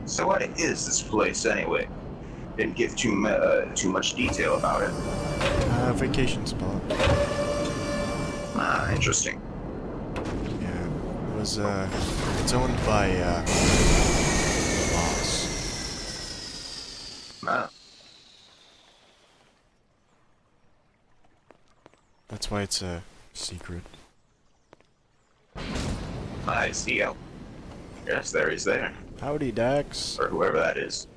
So what is this place anyway? Didn't give too much detail about it. Vacation spot. Ah, interesting. Yeah, it was, it's owned by, the boss. Ah, That's why it's a secret. I see. Oh, yes, there he's there. Howdy, Dax. Or whoever that is.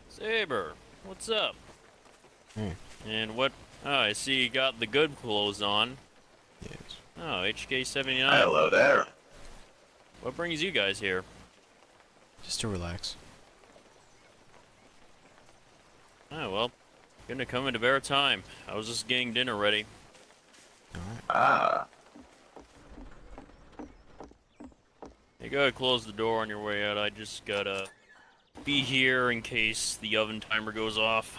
Saber, what's up? Hey. And what? Oh, I see you got the good clothes on. Yes. Oh, HK79. Hello there. What brings you guys here? Just to relax. Oh, well, couldn't have come at a better time. I was just getting dinner ready. Alright. Ah, You gotta close the door on your way out. I just gotta be here in case the oven timer goes off.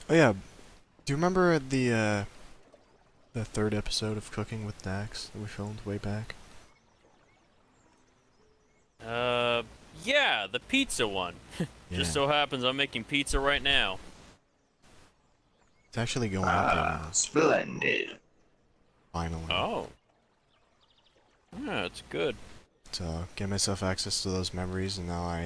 Oh yeah, do you remember the third episode of Cooking with Dax that we filmed way back? Yeah, the pizza one. Yeah. Just so happens I'm making pizza right now. It's actually going up there ah, now, splendid. finally. Oh. Yeah, it's good. So, get myself access to those memories, and now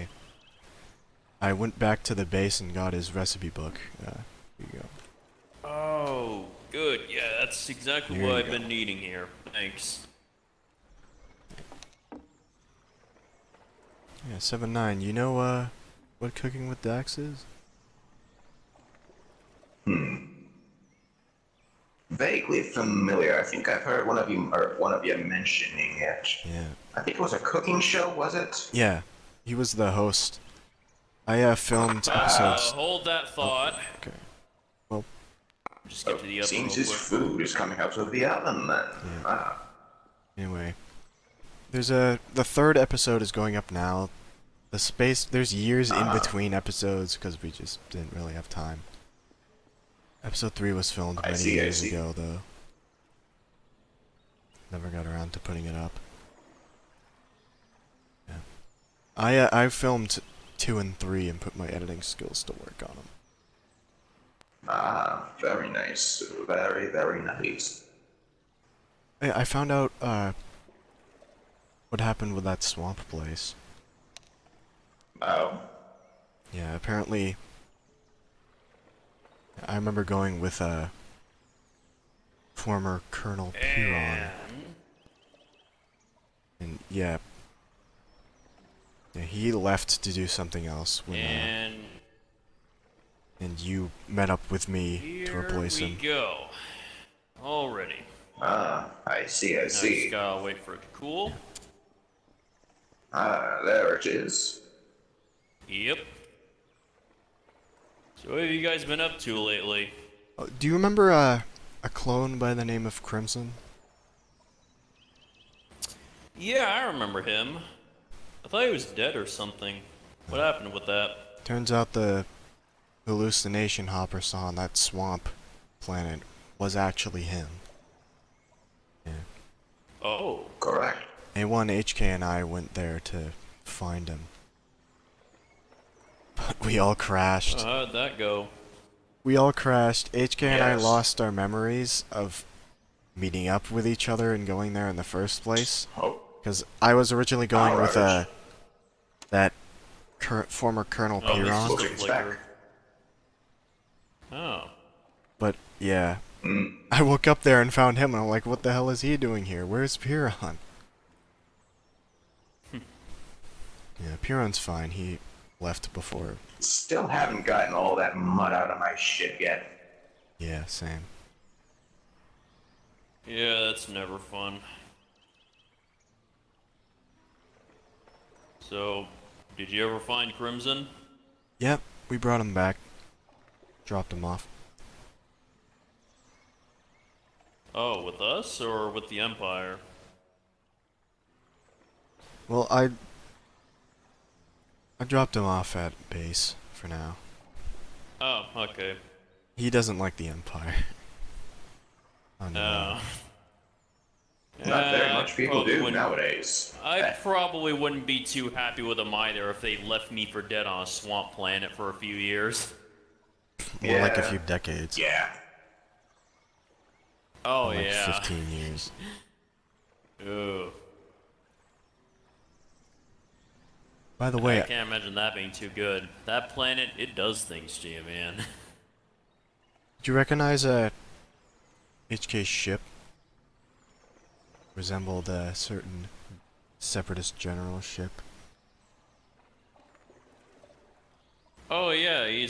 I went back to the base and got his recipe book. Here you go. Oh, good. Yeah, that's exactly There what you I've go. been needing here. Thanks. Yeah, 7-9, you know, what Cooking with Dax is? Vaguely familiar. I think I've heard one of you mentioning it. Yeah. I think it was a cooking show, was it? Yeah, he was the host. I, filmed episodes... Hold that thought. Okay. Well, Just get to the oven Seems real his quick. food is coming out of the oven then. Yeah. Ah, anyway. The third episode is going up now. There's years in between episodes, because we just didn't really have time. Episode 3 was filmed I many see, I years see. ago, though. Never got around to putting it up. Yeah. I filmed 2 and 3 and put my editing skills to work on them. ah, very nice. Very, very nice. I found out, what happened with that swamp place. Oh, Yeah, apparently... I remember going with, former Colonel Piron. And, yeah. Yeah, he left to do something else when, And and you met up with me to here replace we him. go. Already. ah, I see, I Now just see. gotta wait for it to cool. Ah, there it is. Yep. So what have you guys been up to lately? Oh, do you remember, a clone by the name of Crimson? Yeah, I remember him. I thought he was dead or something. What happened with that? Turns out the hallucination Hopper saw on that swamp planet was actually him. Yeah. Oh. Correct. A1, HK, and I went there to find him. But we all crashed. How'd that go? We all crashed. HK and I Yes. lost our memories of meeting up with each other and going there in the first place. Oh, Because I was originally going with, Alright. that former Colonel Oh, this Piron. is Looks the like it's flicker. back. Oh. But, yeah. Mm. I woke up there and found him, and I'm like, what the hell is he doing here? Where's Piron? Yeah, Piron's fine. He left before. Still haven't gotten all that mud out of my shit yet. Yeah, same. Yeah, that's never fun. So, did you ever find Crimson? Yep, we brought him back. Dropped him off. Oh, with us or with the Empire? Well, I dropped him off at base for now. Oh, okay. He doesn't like the Empire. Oh no. Not very much people do wouldn't. nowadays. I probably wouldn't be too happy with them either if they left me for dead on a swamp planet for a few years. More like a few decades. Yeah. Oh Like yeah. 15 years. Ooh. By the way, I can't imagine that being too good. That planet, it does things to you, man. do you recognize HK's ship? Resembled a certain separatist general ship. Oh yeah, he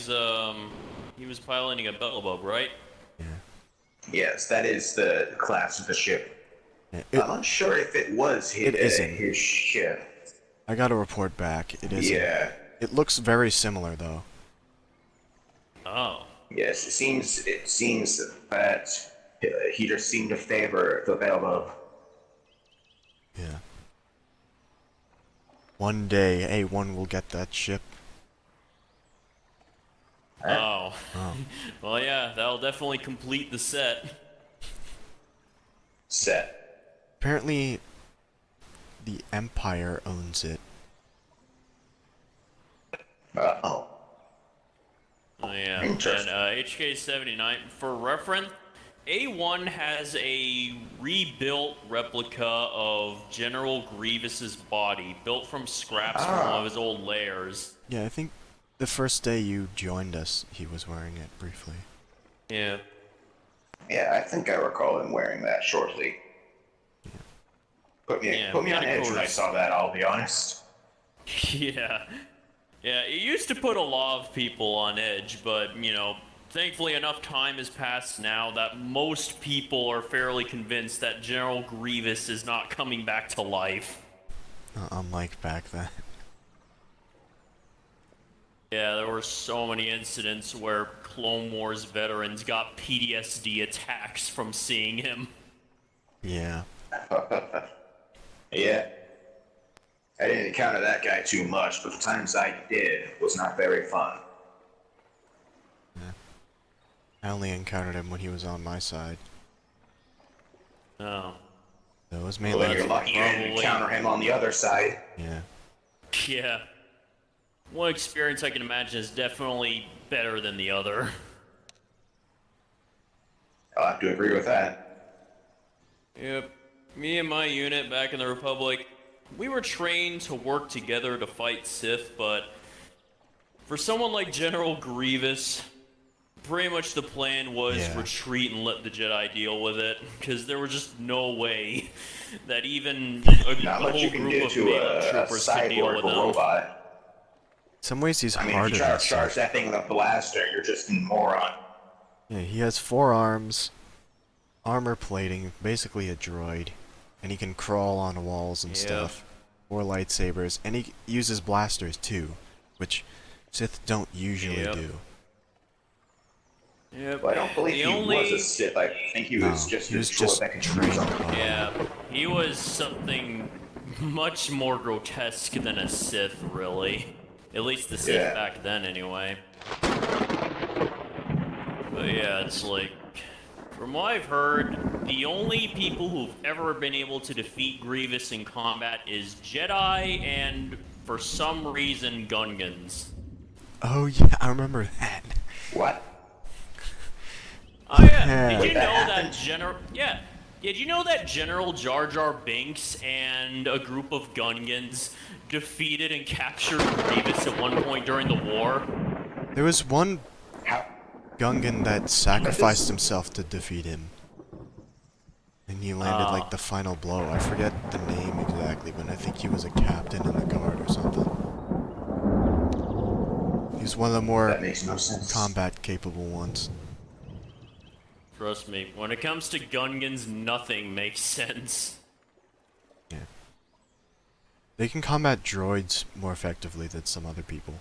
was piloting a Bellabub, right? Yeah. Yes, that is the class of the ship. Yeah, I'm unsure if it was his ship. I got a report back. It isn't. Yeah. It looks very similar though. Oh. Yes, it seems that he just seemed to favor the Bellabub. Yeah. One day, A1 will get that ship. Oh. Oh. Well, yeah, that'll definitely complete the set. Set. Apparently, the Empire owns it. Oh. Oh, yeah. And Interesting. HK-79, for reference, A1 has a rebuilt replica of General Grievous's body, built from scraps from one of his old layers. Yeah, I think the first day you joined us, he was wearing it briefly. Yeah. Yeah, I think I recall him wearing that shortly. Put me on kinda edge when I cool. saw that, I'll be honest. Yeah. Yeah, it used to put a lot of people on edge, but, thankfully enough time has passed now that most people are fairly convinced that General Grievous is not coming back to life. Unlike back then. Yeah, there were so many incidents where Clone Wars veterans got PTSD attacks from seeing him. Yeah. Yeah. I didn't encounter that guy too much, but the times I did was not very fun. I only encountered him when he was on my side. Oh. So it was Well, mainly... then you're lucky you didn't encounter him on the other side. Yeah. Yeah. One experience I can imagine is definitely better than the other. I'll have to agree with that. Yep. Me and my unit back in the Republic, we were trained to work together to fight Sith, but for someone like General Grievous, pretty much the plan was retreat and let the Jedi deal with it, because there was just no way that even a whole group of Melee troopers could deal with him. Robot. In some ways he's I mean, harder if you try than to charge Sith. that thing with a blaster, you're just a moron. Yeah, he has 4 arms, armor plating, basically a droid, and he can crawl on walls and stuff. 4 lightsabers, and he uses blasters too, which Sith don't usually do. Yep. Well, I don't believe was a Sith. I think he was just a droid that could trained. Yeah, he was something much more grotesque than a Sith, really. At least the Sith back then, anyway. But yeah, it's like, from what I've heard, the only people who've ever been able to defeat Grievous in combat is Jedi and, for some reason, Gungans. Oh yeah, I remember that. What? Oh yeah, did you know that did you know that General Jar Jar Binks and a group of Gungans defeated and captured Grievous at one point during the war? There was one Gungan that sacrificed himself to defeat him. And he landed like the final blow. I forget the name exactly, but I think he was a captain in the guard or something. He was one of the more combat capable ones. Trust me, when it comes to Gungans, nothing makes sense. Yeah. They can combat droids more effectively than some other people.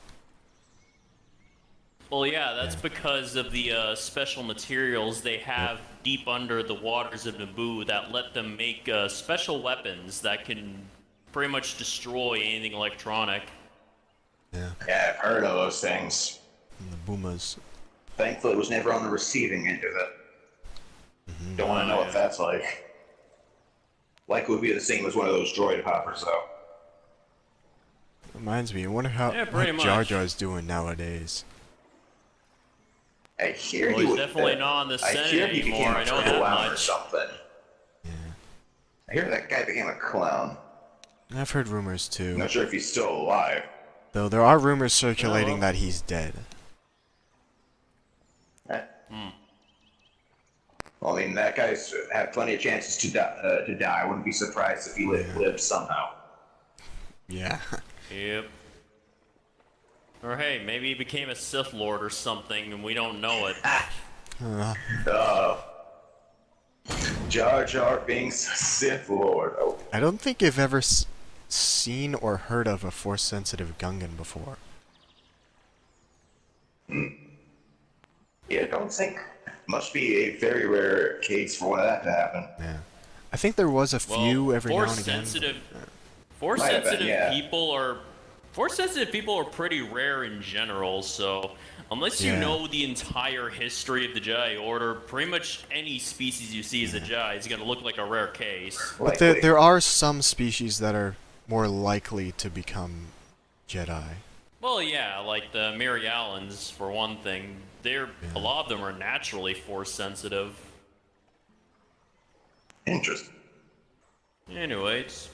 Well, yeah, that's because of the special materials they have deep under the waters of Naboo that let them make special weapons that can pretty much destroy anything electronic. Yeah. Yeah, I've heard of those things. And the Boomas. Thankfully, it was never on the receiving end of it. Don't want to know what that's like. likely would be the same as one of those droid hoppers, though. Reminds me, I wonder how Yeah, pretty what Jar much. Jar's doing nowadays. I hear Well, he he's would, definitely not in the I Senate hear he anymore, became I a know that clown or much. something. Yeah. I hear that guy became a clown. I've heard rumors I'm too. not sure if he's still alive. Though there are rumors circulating well. that he's dead. Well, I mean, that guy's had plenty of chances to die. I wouldn't be surprised if he lived somehow. Yeah. Yep. Or hey, maybe he became a Sith Lord or something and we don't know it. Jar Jar being Sith Lord. Oh, I don't think I've ever seen or heard of a Force-sensitive Gungan before. yeah, don't think. Must be a very rare case for one of that to happen. Yeah. I think there was a few every now and again. Force-sensitive yeah. Force-sensitive people are pretty rare in general, so unless you Yeah. know the entire history of the Jedi Order, pretty much any species you see as a Jedi is gonna look like a rare case. But Likely. there are some species that are more likely to become Jedi. Well, yeah, like the Mirialans, for one thing. A lot of them are naturally Force-sensitive. Interesting. Anyways,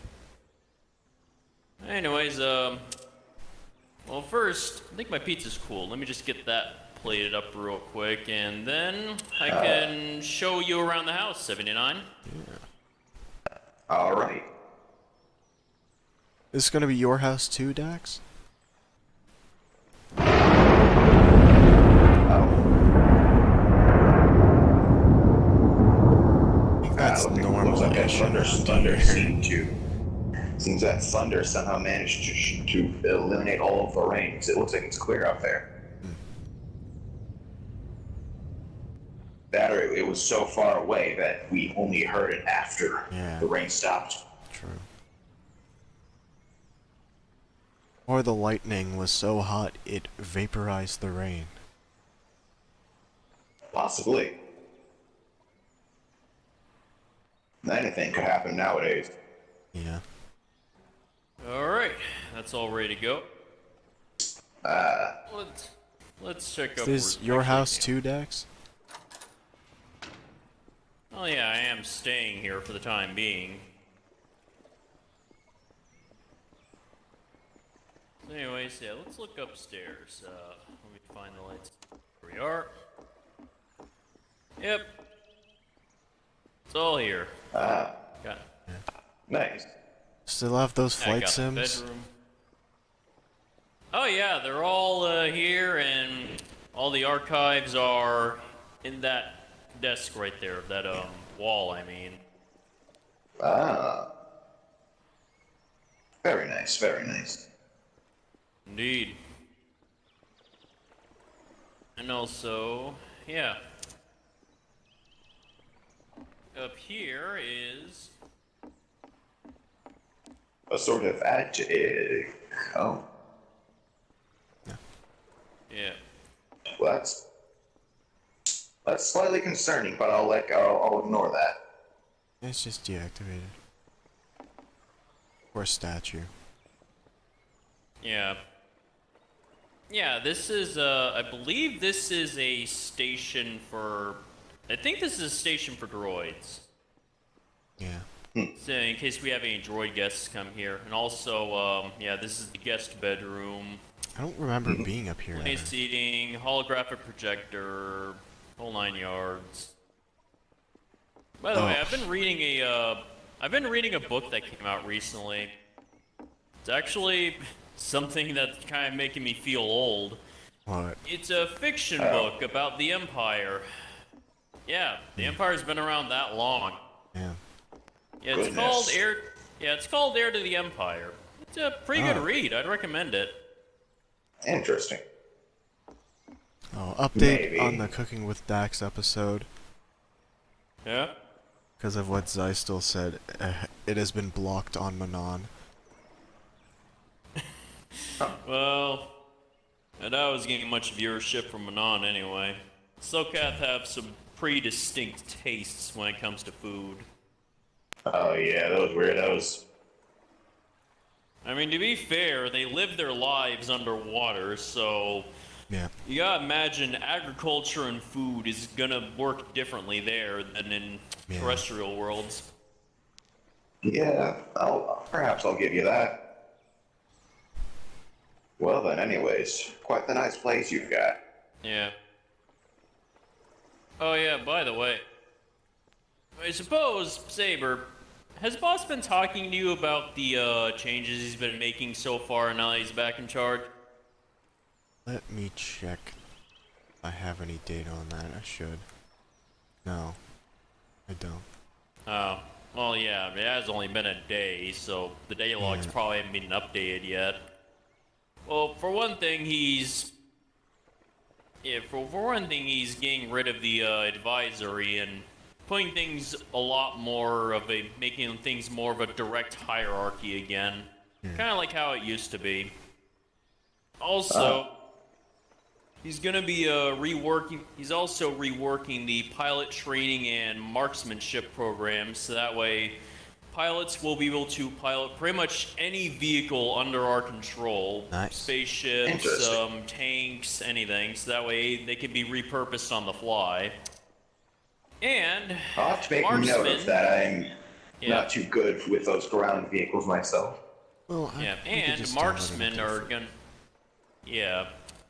well, first, I think my pizza's cool. Let me just get that plated up real quick, and then I can show you around the house, 79. All right. Is this gonna be your house too, Dax? I think that's Looks normal. like that thunder seems that thunder somehow managed to eliminate all of the rain, because it looks like it's clear out there. That or it was so far away that we only heard it after the rain stopped. True. Or the lightning was so hot it vaporized the rain. Possibly. Anything could happen nowadays. Yeah. Alright, that's all ready to go. Let's check up. Is this your house too, Dax? Oh yeah, I am staying here for the time being. Anyways, yeah, let's look upstairs. Let me find the lights. Here we are. Yep. It's all here. Got Nice. Still have those I flight got the sims? bedroom. Oh yeah, they're all here, and all the archives are in that desk right there, that wall, I mean. Very nice, very nice. Indeed. And also, yeah. Up here is... A sort of attic. Oh, Yeah. well, that's slightly concerning, but I'll ignore that. It's just deactivated. Or statue. Yeah. Yeah, this is, I believe this is a station for... I think this is a station for droids. Yeah. So in case we have any droid guests come here. And also, yeah, this is the guest bedroom. I don't remember being up here. Play ever. seating, holographic projector, whole 9 yards. By the way, I've been reading a book that came out recently. It's actually something that's kind of making me feel old. What? It's a fiction book about the Empire. Yeah, the Empire's been around that long. Yeah. Yeah, it's Goodness. called Heir. Yeah, it's called Heir to the Empire. It's a pretty good read. I'd recommend it. Interesting. Oh, update Maybe. on the Cooking with Dax episode. Yeah. Because of what Zystel said, it has been blocked on Manon. Well, and I was getting much viewership from Manon anyway. Socath have some pretty distinct tastes when it comes to food. Oh yeah, those weirdos. I mean, to be fair, they live their lives underwater, so Yeah. you gotta imagine agriculture and food is gonna work differently there than in Yeah. terrestrial worlds. Yeah, perhaps I'll give you that. Well then, anyways, quite the nice place you've got. Yeah. Oh yeah, by the way, I suppose, Saber, has Boss been talking to you about the changes he's been making so far now that he's back in charge? Let me check if I have any data on that. I should. No, I don't. Oh, well, yeah, it has only been a day, so the day logs probably haven't been updated yet. Well, for one thing, he's getting rid of the advisory and putting things making things more of a direct hierarchy again, kind of like how it used to be. Also, he's gonna be reworking. He's also reworking the pilot training and marksmanship programs, so that way pilots will be able to pilot pretty much any vehicle under our control. Nice. Spaceships, Interesting. tanks, anything, so that way they can be repurposed on the fly. And I'll have to make note marksmen, of that. I'm Yeah. not too good with those ground vehicles myself. Well, yeah, we could and just download marksmen it are for- gonna. Yeah.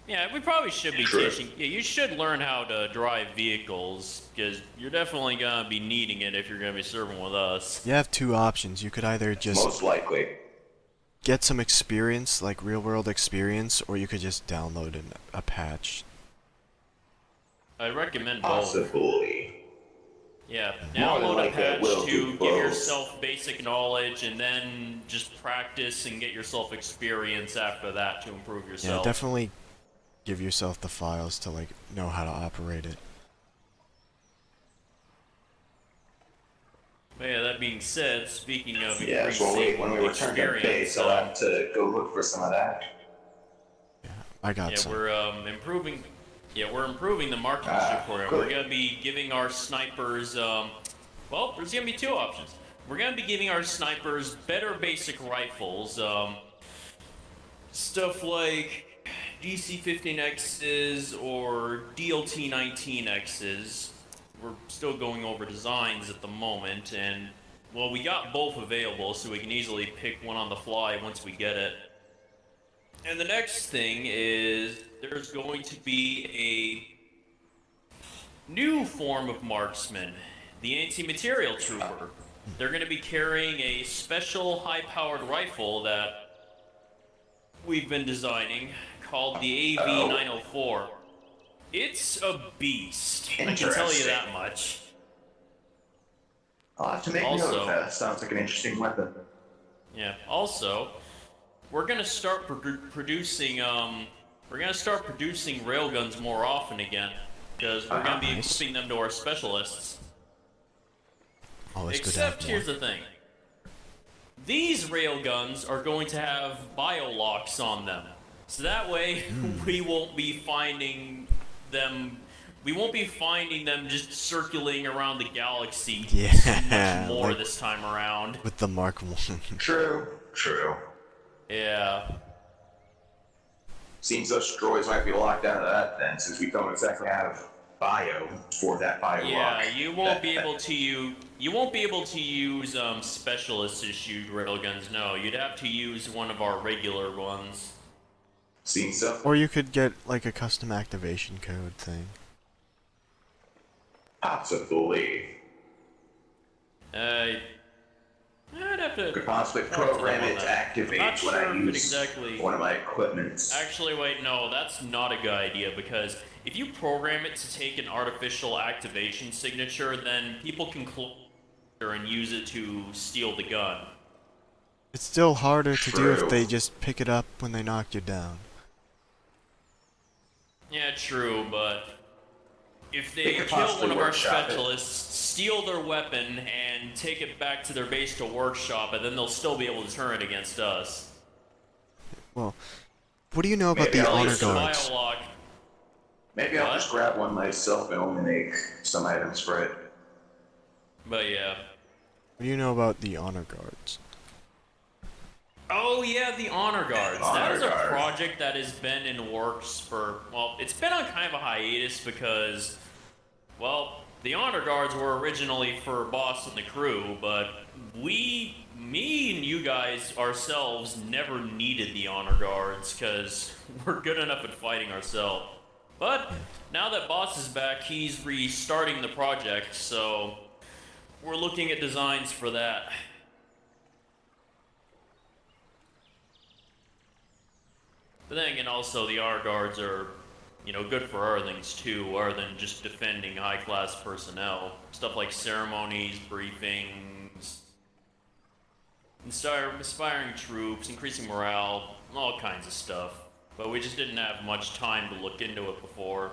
Yeah, we probably should be True. teaching. Yeah, you should learn how to drive vehicles, because you're definitely gonna be needing it if you're gonna be serving with us. You have two options. You could either just Most likely. get some experience, like real-world experience, or you could just download a patch. I recommend both. Possibly. Yeah, More than download a likely, I patch will to do give both. yourself basic knowledge, and then just practice and get yourself experience after that to improve Yeah, yourself. definitely give yourself the files to like know how to operate it. But yeah, that being said, speaking of Yes, well, when we return to experience, base, I'll have to go look for some of that. Yeah, I got yeah, some. we're improving. Yeah, we're improving the marksmanship program. good. We're gonna be giving our snipers. Well, there's gonna be two options. We're gonna be giving our snipers better basic rifles. Stuff like DC-15X's or DLT-19X's. We're still going over designs at the moment, and well, we got both available, so we can easily pick one on the fly once we get it. And the next thing is there's going to be a new form of marksman, the anti-material trooper. They're going to be carrying a special high-powered rifle that we've been designing called the AV-904. It's a beast. I can tell you Interesting. that much. I'll have to make note Also- of that. Sounds like an interesting weapon. Yeah. Also, we're gonna start producing railguns more often again, because we're gonna be Nice. equipping them to our specialists. Always good to Except have here's more. the thing: these railguns are going to have biolocks on them, so that way we won't be finding them. We won't be finding them just circulating around the galaxy Yeah, so much more like- this time around. With the Mark 1. True. True. Yeah. Seems those droids might be locked out of that then, since we don't exactly have bio for that bio Yeah, lock. you won't be able to use specialist issued railguns. No, you'd have to use one of our regular ones. Seems so. Or you could get like a custom activation code thing. Possibly. I'd have to. Could possibly I'd have to program look it on to that. activate Not when sure I if it use exactly. one of my equipments. Actually, wait, no, that's not a good idea, because if you program it to take an artificial activation signature, then people can and use it to steal the gun. It's still harder to do if True. they just pick it up when they knock you down. Yeah, true, but if They they could kill possibly one of our workshop it. specialists, steal their weapon, and take it back to their base to workshop it, then they'll still be able to turn it against us. Well, what do you know about Maybe the I'll honor use guards? Biolock. Maybe I'll What? just grab one myself and only make some items for it. But yeah. What do you know about the honor guards? Oh yeah, the honor guards. That Honor is a guard. project that has been in works for, well, it's been on kind of a hiatus because, well, the honor guards were originally for Boss and the crew, but me and you guys ourselves never needed the honor guards because we're good enough at fighting ourselves. But now that Boss is back, he's restarting the project, so we're looking at designs for that. But then again, also the honor guards are, good for other things too, other than just defending high-class personnel. Stuff like ceremonies, briefings, inspiring troops, increasing morale, all kinds of stuff. But we just didn't have much time to look into it before.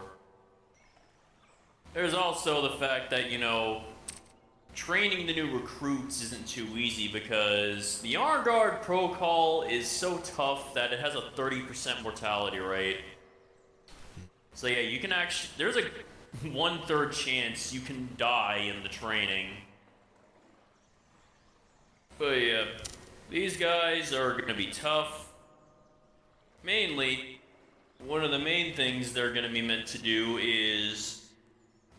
There's also the fact that, training the new recruits isn't too easy because the honor guard protocol is so tough that it has a 30% mortality rate. So yeah, you can actually, there's a 1/3 chance you can die in the training. But yeah, these guys are gonna be tough. Mainly, one of the main things they're gonna be meant to do is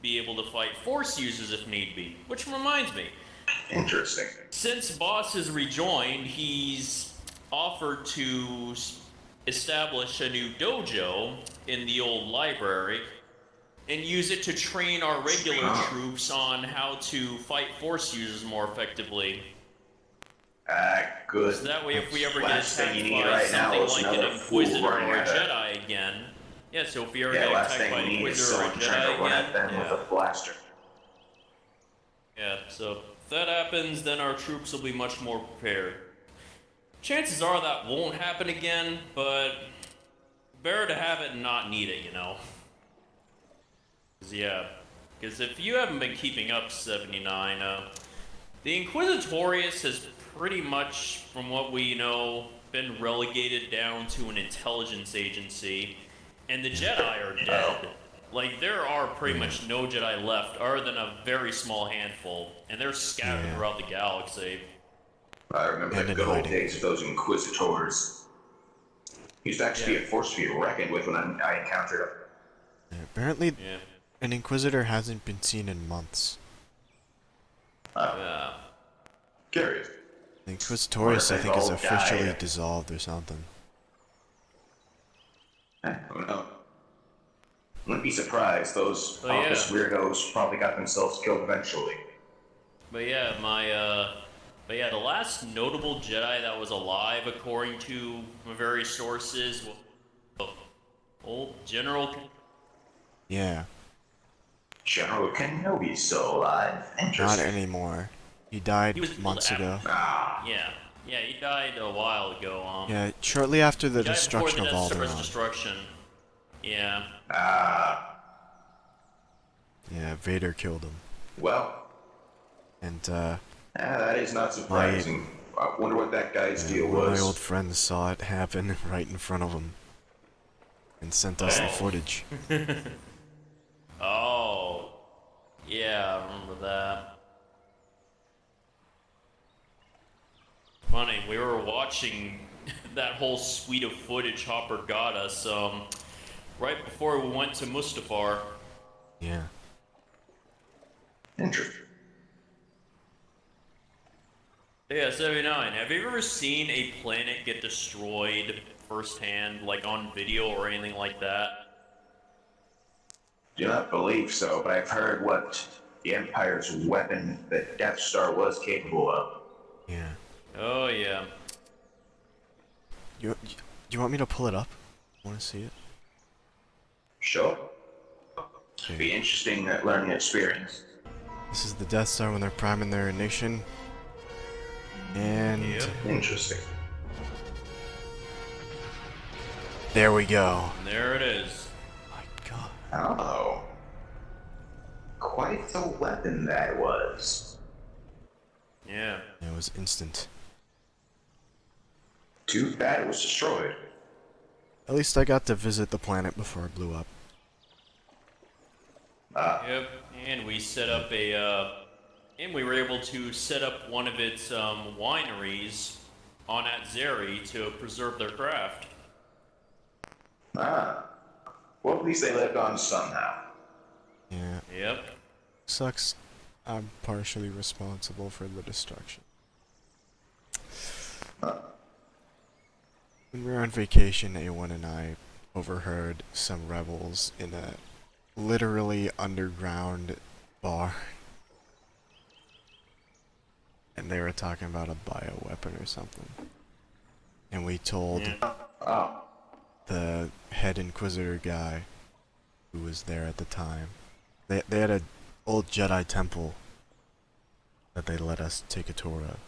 be able to fight force users if need be. Which reminds me, Interesting. since Boss has rejoined, he's offered to establish a new dojo in the old library and use it to train our regular troops on how to fight force users more effectively. Good. So that way, if we ever get Last thing attacked you need by right now something is like an another fool Inquisitor running or a at it. Jedi again, yeah. So if we ever Yeah, get last attacked thing by we an need is Inquisitor or a someone trying Jedi to run at again, them with a blaster. yeah. So if that happens, then our troops will be much more prepared. Chances are that won't happen again, but better to have it and not need it, Because if you haven't been keeping up 79, the Inquisitorius has pretty much, from what we know, been relegated down to an intelligence agency, and the Jedi are dead. Like, there are pretty much no Jedi left, other than a very small handful, and they're scattered throughout the galaxy. I remember And the in good old hiding. days of those Inquisitors. He used to actually be a force to be reckoned with when I encountered him. Yeah, apparently, Yeah. an Inquisitor hasn't been seen in months. Yeah. Curious. The Inquisitorius, I Or if think, they've is all officially died. dissolved or something. Who knows? Wouldn't be surprised. Those Oh, pompous yeah. weirdos probably got themselves killed eventually. But yeah, the last notable Jedi that was alive, according to various sources, was old General. Yeah, General Kenobi's still alive. not Interesting. anymore. He died He was months ago. Yeah, he died a while ago. Yeah, shortly after the He died before destruction the of Death Star's Alderaan. destruction. Yeah. Yeah, Vader killed him. Well, And, that is not surprising. I wonder what that guy's deal one of was. my old friends saw it happen right in front of him. And sent us the Oh. footage. Oh. Yeah, I remember that. Funny, we were watching that whole suite of footage Hopper got us, right before we went to Mustafar. Yeah. Interesting. Yeah, 79. Have you ever seen a planet get destroyed firsthand, like on video or anything like that? Do not believe so, but I've heard what the Empire's weapon, the Death Star, was capable of. Yeah. Oh, yeah. Do you want me to pull it up? Want to see it? Sure. Okay. Be interesting learning experience. This is the Death Star when they're priming their ignition. And Yep. Interesting. there we go. And there it is. My god. Oh. Quite the weapon that was. Yeah. It was instant. Too bad it was destroyed. At least I got to visit the planet before it blew up. Yep. And we set up a and we were able to set up one of its wineries on Atzeri to preserve their craft. Ah. Well, at least they lived on somehow. Yeah. Yep. Sucks. I'm partially responsible for the destruction. When we were on vacation, A1 and I overheard some rebels in a literally underground bar. And they were talking about a bioweapon or something. And we told Oh. the head Inquisitor guy who was there at the time. They had an old Jedi temple that they let us take a tour of.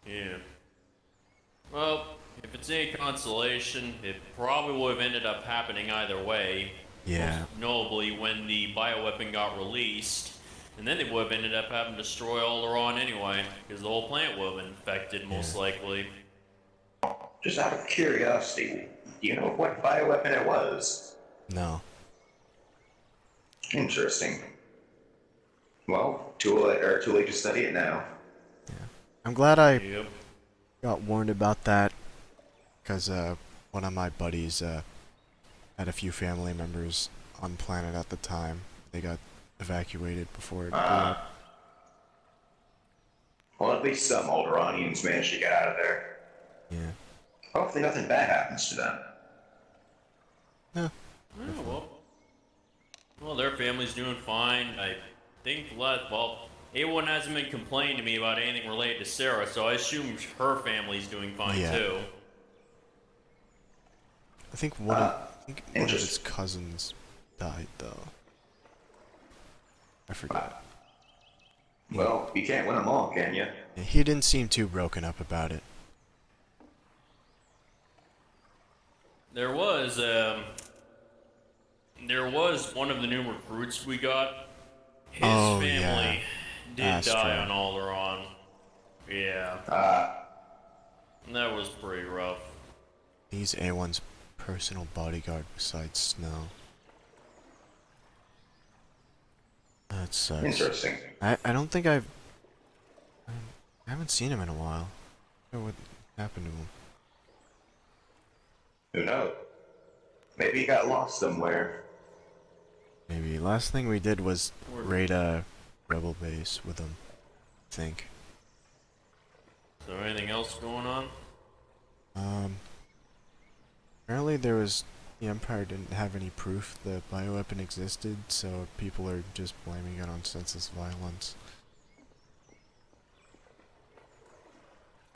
Yeah. Well, if it's any consolation, it probably would have ended up happening either way. Yeah. Most notably when the bioweapon got released. And then they would have ended up having to destroy Alderaan anyway, because the whole planet would have been infected, most likely. Just out of curiosity, do you know what bioweapon it was? No. Interesting. Well, too late to study it now. I'm glad I Yep. got warned about that, because one of my buddies had a few family members on planet at the time. They got evacuated before it blew up. Well, at least some Alderaanians managed to get out of there. Yeah. Hopefully nothing bad happens to them. Yeah. Oh, well, their family's doing fine. I think, A1 hasn't been complaining to me about anything related to Sarah, so I assume her family's doing fine Yeah. too. I think one of his cousins died though. I forgot. Well, you can't win them all, can you? Yeah, he didn't seem too broken up about it. There was one of the new recruits we got. His Oh, family yeah. did Astro. die on Alderaan. Yeah. That was pretty rough. He's A1's personal bodyguard besides Snow. That sucks. Interesting. I don't think I haven't seen him in a while. I don't know what happened to him. Who knows? Maybe he got lost somewhere. Maybe. Last thing we did was raid a rebel base with him, I think. Is there anything else going on? Apparently there was... The Empire didn't have any proof the bioweapon existed, so people are just blaming it on senseless violence.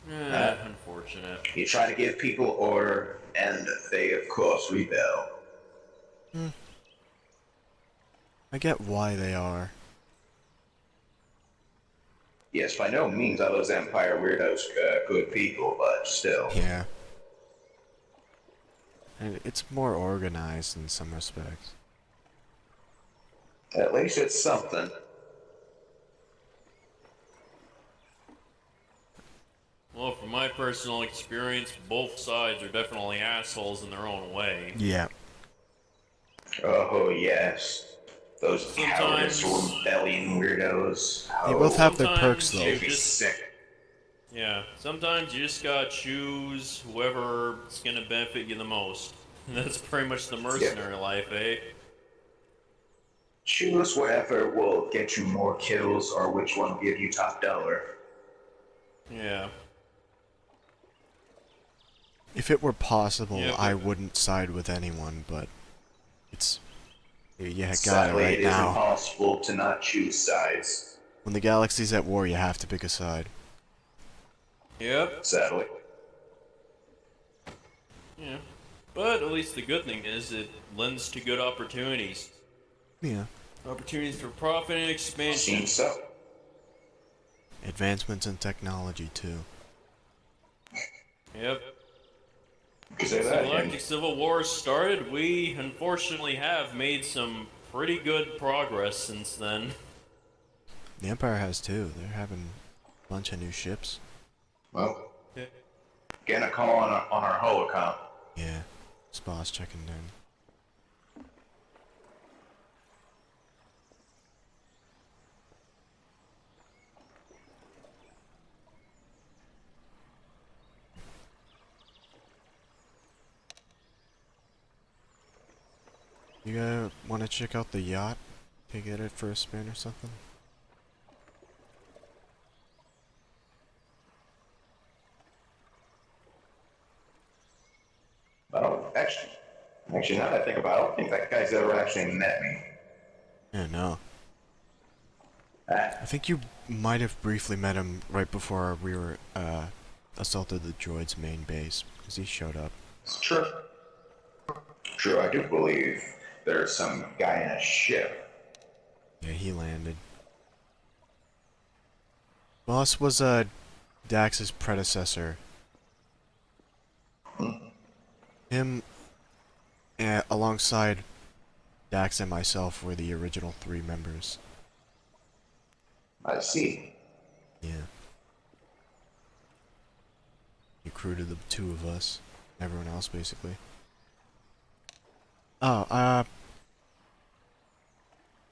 Unfortunate. You try to give people order, and they, of course, rebel. I get why they are. Yes, by no means are those Empire weirdos good people, but still. Yeah. And it's more organized in some respects. At least it's something. Well, from my personal experience, both sides are definitely assholes in their own way. Yeah. Oh, yes. Those Sometimes- cowardice rebellion weirdos. They both have their Sometimes perks though. you Make me just- sick. Yeah, sometimes you just gotta choose whoever's gonna benefit you the most. That's pretty much the mercenary life, eh? Choose whatever will get you more kills or which one will give you top dollar. Yeah. If it were possible, Yeah, I but- wouldn't side with anyone, but it's... You got it Sadly, right it is now. impossible to not choose sides. When the galaxy's at war, you have to pick a side. Yep. Sadly. Yeah. But at least the good thing is it lends to good opportunities. Yeah. Opportunities for profit and expansion. Seems so. Advancements in technology, too. Yep. Say Since the that again. Galactic Civil War started, we unfortunately have made some pretty good progress since then. The Empire has, too. They're having a bunch of new ships. Well, Yeah. getting a call on our hull account. Yeah. Spa's checking in. You guys want to check out the yacht? Take it for a spin or something? Oh, actually, now that I think about it, I don't think that guy's ever actually met me. Yeah, no. Ah, I think you might have briefly met him right before we were, assaulted the droid's main base, because he showed up. it's true. True, I do believe there's some guy in a ship. Yeah, he landed. Boss was, Dax's predecessor. Him, alongside Dax and myself, were the original 3 members. I see. Yeah. He recruited the 2 of us. Everyone else, basically. Oh,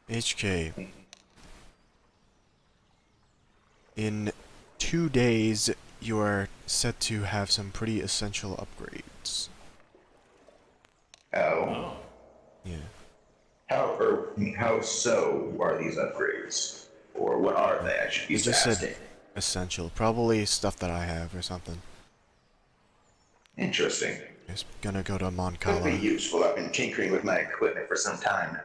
HK. In 2 days, you are set to have some pretty essential upgrades. Oh. Yeah. How so are these upgrades? Or what are they? I should be It just asking. said essential. Probably stuff that I have or something. Interesting. Just gonna go to Could be Moncala. useful. I've been tinkering with my equipment for some time.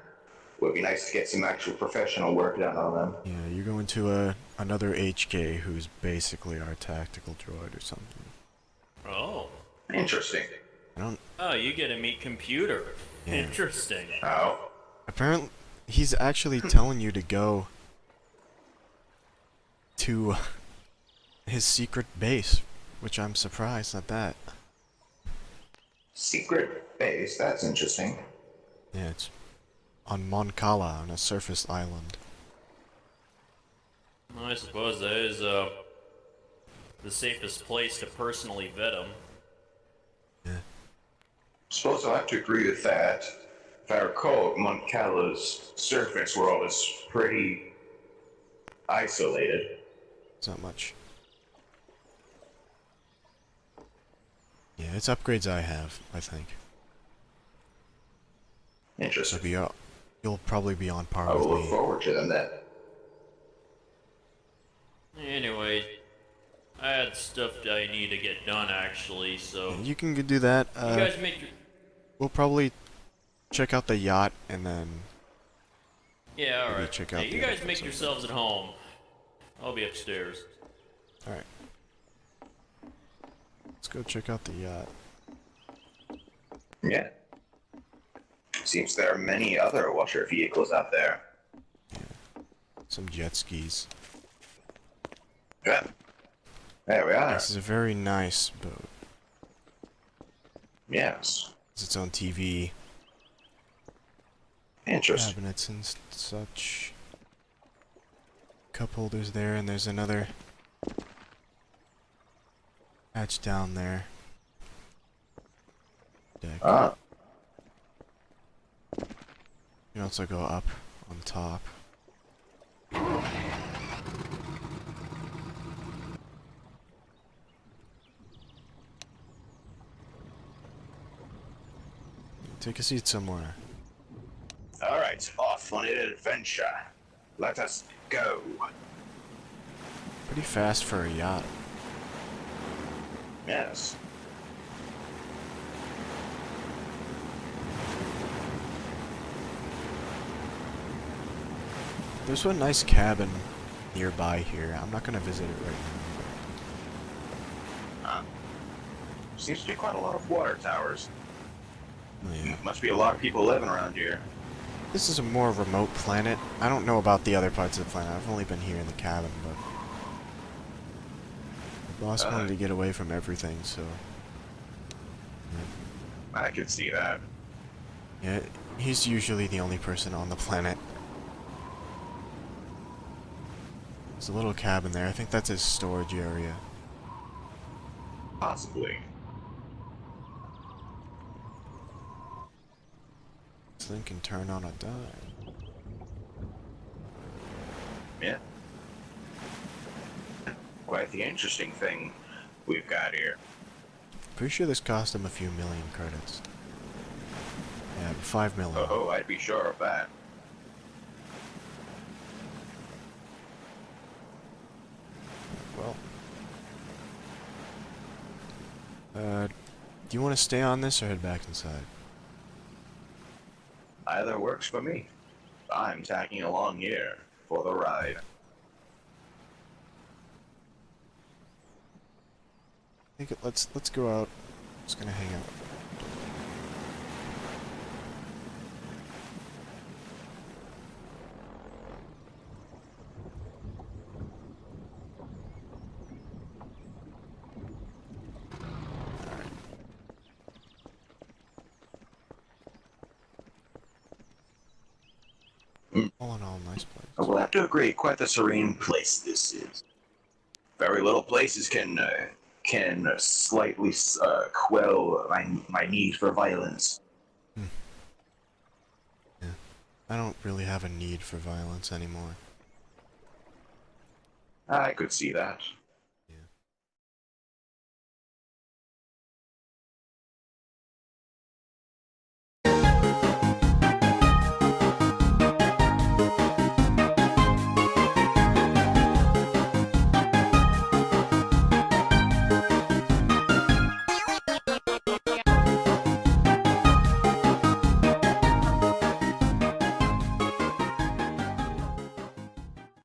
Would be nice to get some actual professional work done on them. Yeah, you're going to another HK who's basically our tactical droid or something. Oh. Interesting. I don't. Oh, you get to meet computer. Yeah. Interesting. Oh. Apparently, he's actually telling you to go to his secret base, which I'm surprised at that. Secret base, that's interesting. Yeah, it's on Moncala, on a surface island. I suppose that is the safest place to personally vet him. Yeah. Suppose I'll have to agree with that. If I recall, Moncala's surface world is pretty isolated. It's not much. Yeah, it's upgrades I have, I think. So Interesting. you'll probably be on par I with will look me. forward to them then. Anyway, I had stuff that I need to get done actually, so Yeah, you can do that. you guys make your We'll probably check out the yacht and then yeah, maybe alright. check out Hey, you the guys other make episode. yourselves at home. I'll be upstairs. Alright. Let's go check out the yacht. Yeah. Seems there are many other washer vehicles out there. Some jet skis. Yeah. There we are. This is a very nice boat. Yes. It's its own TV, Interesting. cabinets and such. Cup holders there, and there's another hatch down there. Deck. Ah. You can also go up on top. Take a seat somewhere. Alright, off on an adventure. Let us go. Pretty fast for a yacht. Yes. There's one nice cabin nearby here. I'm not gonna visit it right Seems to be quite a lot of water towers. now. Yeah. Must be a lot of people living around here. This is a more remote planet. I don't know about the other parts of the planet. I've only been here in the cabin, but the boss wanted to get away from everything, so I can see that. yeah, he's usually the only person on the planet. There's a little cabin there. I think that's his storage area. Possibly. This thing can turn on a dime. Yeah. Quite the interesting thing we've got here. Pretty sure this cost him a few million credits. Yeah, 5 mil. Oh, I'd be sure of that. Well. Do you want to stay on this or head back inside? Either works for me. I'm tagging along here for the ride. I think let's go out. Just gonna hang out. All in all, nice place. I will have to agree, quite the serene place this is. Very little places can slightly quell my need for violence. Yeah. I don't really have a need for violence anymore. I could see that.